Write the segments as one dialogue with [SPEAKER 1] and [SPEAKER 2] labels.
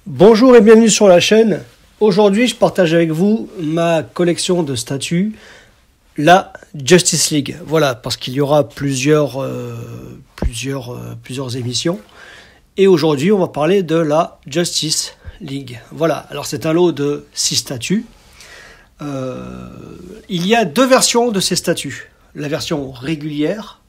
[SPEAKER 1] Bonjour et bienvenue sur la chaîne. Aujourd'hui, je partage avec vous ma collection de statues, la Justice League. Voilà, parce qu'il y aura plusieurs émissions. Et aujourd'hui, on va parler de la Justice League. Voilà, alors c'est un lot de 6 statues. Il y a deux versions de ces statues. La version régulière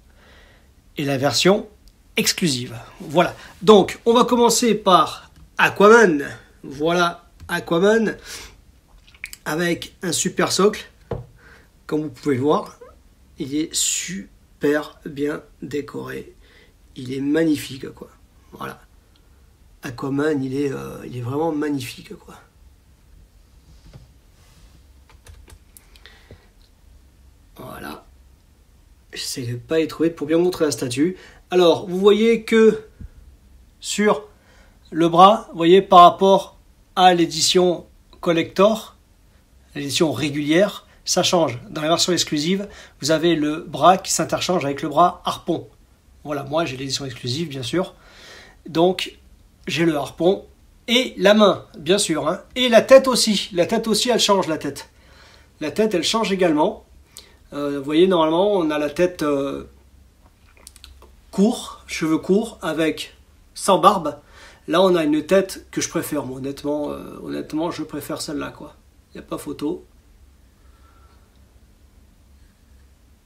[SPEAKER 1] et la version exclusive. Voilà, donc on va commencer par Aquaman. Voilà Aquaman avec un super socle. Comme vous pouvez le voir, il est super bien décoré. Il est magnifique, quoi. Voilà. Aquaman, il est vraiment magnifique, quoi. Voilà. J'essaie de ne pas y trouver pour bien montrer la statue. Alors, vous voyez que sur le bras, vous voyez, par rapport à l'édition collector, l'édition régulière, ça change. Dans la version exclusive, vous avez le bras qui s'interchange avec le bras harpon. Voilà, moi j'ai l'édition exclusive, bien sûr. Donc, j'ai le harpon et la main, bien sûr. Hein, et la tête aussi. La tête aussi, elle change, la tête. La tête, elle change également. Vous voyez, normalement, on a la tête cheveux courts, avec sans barbe. Là, on a une tête que je préfère, moi, honnêtement, je préfère celle-là, quoi. Il n'y a pas photo.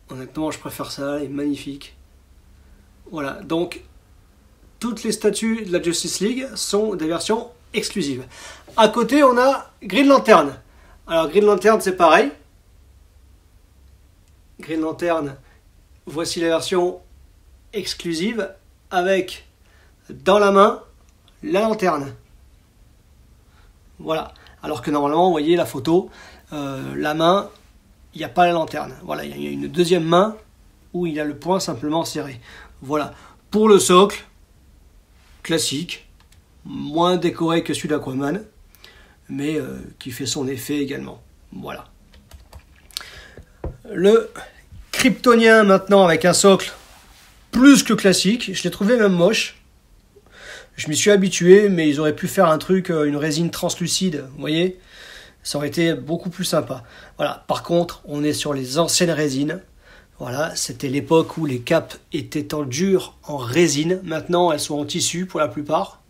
[SPEAKER 1] Honnêtement, je préfère ça, elle est magnifique. Voilà, donc, toutes les statues de la Justice League sont des versions exclusives. À côté, on a Green Lantern. Alors, Green Lantern, c'est pareil. Green Lantern, voici la version exclusive, avec, dans la main, la lanterne. Voilà. Alors que normalement, vous voyez la photo, la main, il n'y a pas la lanterne. Voilà, il y a une deuxième main où il y a le poing simplement serré. Voilà. Pour le socle, classique, moins décoré que celui d'Aquaman, mais qui fait son effet également. Voilà. Le Kryptonien maintenant avec un socle plus que classique. Je l'ai trouvé même moche. Je m'y suis habitué, mais ils auraient pu faire un truc, une résine translucide, vous voyez. Ça aurait été beaucoup plus sympa. Voilà. Par contre, on est sur les anciennes résines. Voilà, c'était l'époque où les capes étaient en dur, en résine. Maintenant, elles sont en tissu pour la plupart.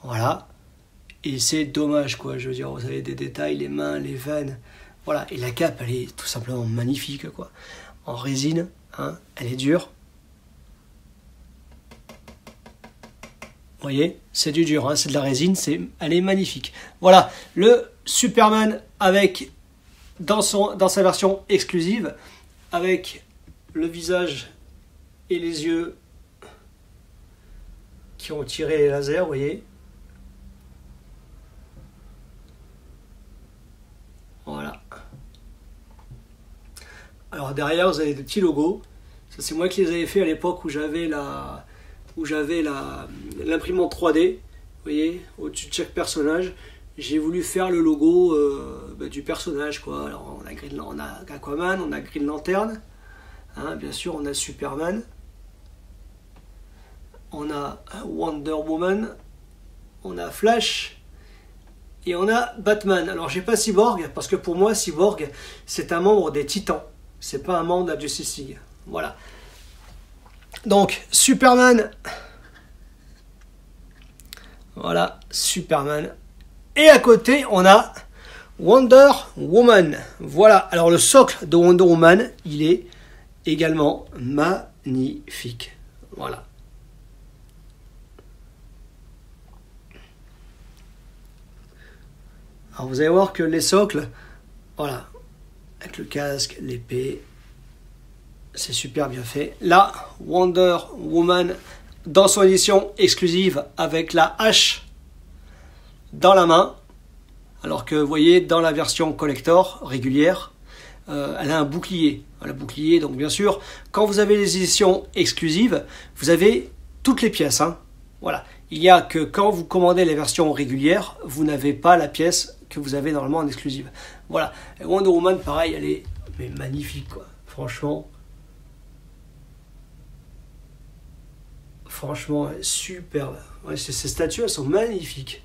[SPEAKER 1] Voilà. Et c'est dommage, quoi. Je veux dire, vous avez des détails, les mains, les veines. Voilà. Et la cape, elle est tout simplement magnifique, quoi. En résine, hein, elle est dure. Vous voyez, c'est du dur, hein, c'est de la résine, elle est magnifique. Voilà, le Superman avec, dans sa version exclusive, avec le visage et les yeux qui ont tiré les lasers, vous voyez. Voilà. Alors derrière, vous avez des petits logos. Ça, c'est moi qui les avais fait à l'époque où j'avais l'imprimante 3D, vous voyez, au-dessus de chaque personnage. J'ai voulu faire le logo du personnage, quoi. Alors on a Aquaman, on a Green Lantern, hein, bien sûr, on a Superman, on a Wonder Woman, on a Flash et on a Batman. Alors j'ai pas Cyborg parce que pour moi Cyborg c'est un membre des Titans, c'est pas un membre de la Justice League. Voilà. Donc, Superman. Voilà, Superman. Et à côté, on a Wonder Woman. Voilà, alors le socle de Wonder Woman, il est également magnifique. Voilà. Alors vous allez voir que les socles, voilà, avec le casque, l'épée, c'est super bien fait. Là, Wonder Woman dans son édition exclusive avec la hache dans la main. Alors que vous voyez, dans la version collector régulière, elle a un bouclier. Elle a un bouclier, donc bien sûr, quand vous avez les éditions exclusives, vous avez toutes les pièces. Hein. Voilà. Il n'y a que quand vous commandez les versions régulières, vous n'avez pas la pièce que vous avez normalement en exclusive. Voilà. Et Wonder Woman, pareil, elle est magnifique, quoi. Franchement, superbe. Ouais, ces statues, elles sont magnifiques.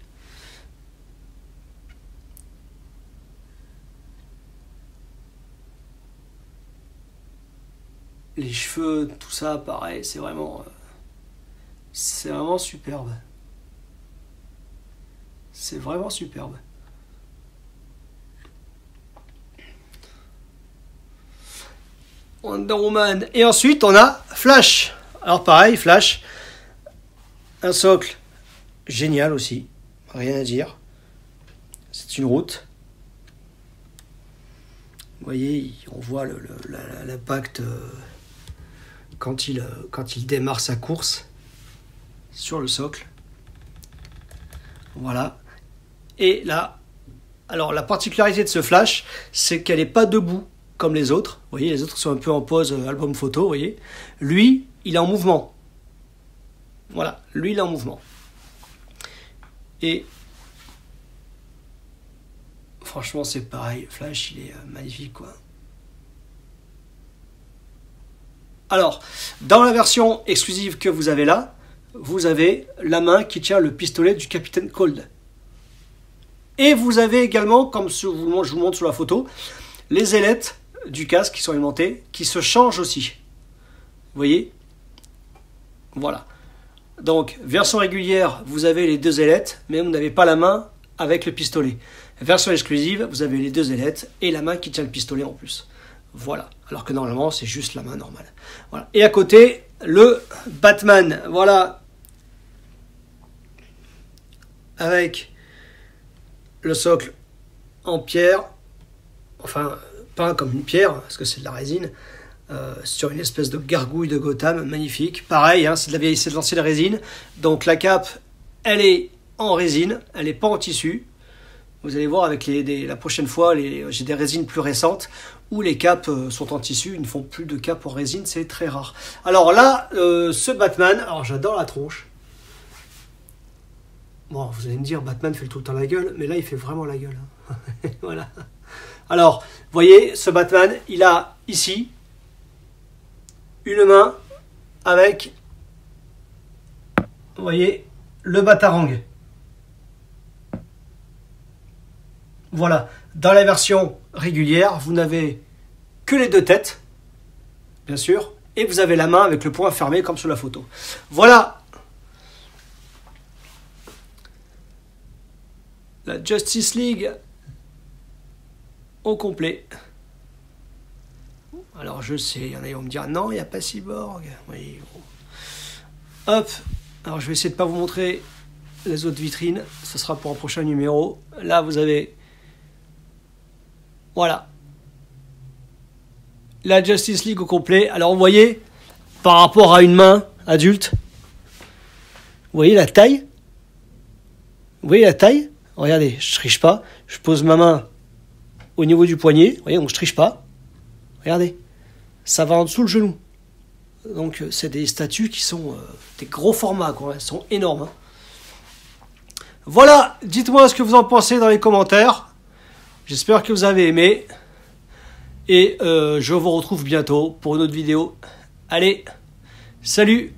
[SPEAKER 1] Les cheveux, tout ça, pareil, c'est vraiment superbe. C'est vraiment superbe. Wonder Woman. Et ensuite, on a Flash. Alors pareil, Flash. Un socle génial aussi. Rien à dire. C'est une route. Vous voyez, on voit l'impact quand il démarre sa course sur le socle. Voilà. Et là, alors la particularité de ce Flash, c'est qu'elle n'est pas debout comme les autres. Vous voyez, les autres sont un peu en pose album photo, vous voyez. Lui, il est en mouvement. Voilà, lui, il est en mouvement. Et franchement, c'est pareil. Flash, il est magnifique, quoi. Alors, dans la version exclusive que vous avez là, vous avez la main qui tient le pistolet du Capitaine Cold. Et vous avez également, comme je vous montre sur la photo, les ailettes du casque qui sont alimentées, qui se changent aussi. Vous voyez? Voilà. Donc, version régulière, vous avez les deux ailettes, mais vous n'avez pas la main avec le pistolet. Version exclusive, vous avez les deux ailettes et la main qui tient le pistolet en plus. Voilà. Alors que normalement, c'est juste la main normale. Voilà. Et à côté, le Batman. Voilà. Avec le socle en pierre. Enfin, peint comme une pierre, parce que c'est de la résine. Sur une espèce de gargouille de Gotham, magnifique. Pareil, hein, c'est de l'ancienne résine. Donc la cape, elle est en résine, elle n'est pas en tissu. Vous allez voir avec la prochaine fois, j'ai des résines plus récentes où les capes sont en tissu, ils ne font plus de capes en résine, c'est très rare. Alors là, ce Batman, alors j'adore la tronche. Bon, vous allez me dire, Batman fait tout le temps la gueule, mais là il fait vraiment la gueule. Voilà. Alors, vous voyez, ce Batman, il a ici une main avec, vous voyez, le batarang. Voilà, dans la version régulière, vous n'avez que les deux têtes, bien sûr, et vous avez la main avec le poing fermé comme sur la photo. Voilà la Justice League au complet. Alors je sais, il y en a qui vont me dire non, il n'y a pas Cyborg. Oui, bon. Hop, alors je vais essayer de ne pas vous montrer les autres vitrines, ce sera pour un prochain numéro. Là vous avez, voilà, la Justice League au complet. Alors vous voyez, par rapport à une main adulte, vous voyez la taille? Vous voyez la taille? Regardez, je triche pas, je pose ma main au niveau du poignet, vous voyez, donc je triche pas. Regardez, ça va en dessous le genou. Donc c'est des statues qui sont des gros formats, quoi. Elles sont énormes. Hein. Voilà, dites-moi ce que vous en pensez dans les commentaires. J'espère que vous avez aimé. Et je vous retrouve bientôt pour une autre vidéo. Allez, salut!